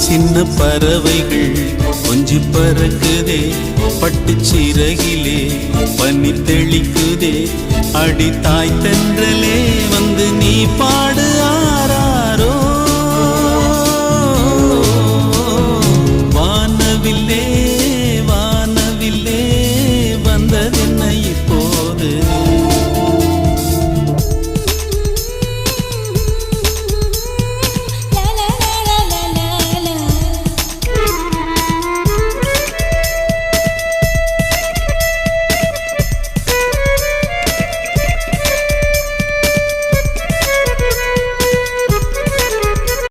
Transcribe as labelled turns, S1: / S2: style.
S1: சின்ன பறவைகள் கொஞ்சி பறக்குதே, பட்டு சிறகிலே பனி தெளிக்குதே. அடி தாய் தென்றலே வந்து நீ பாடு.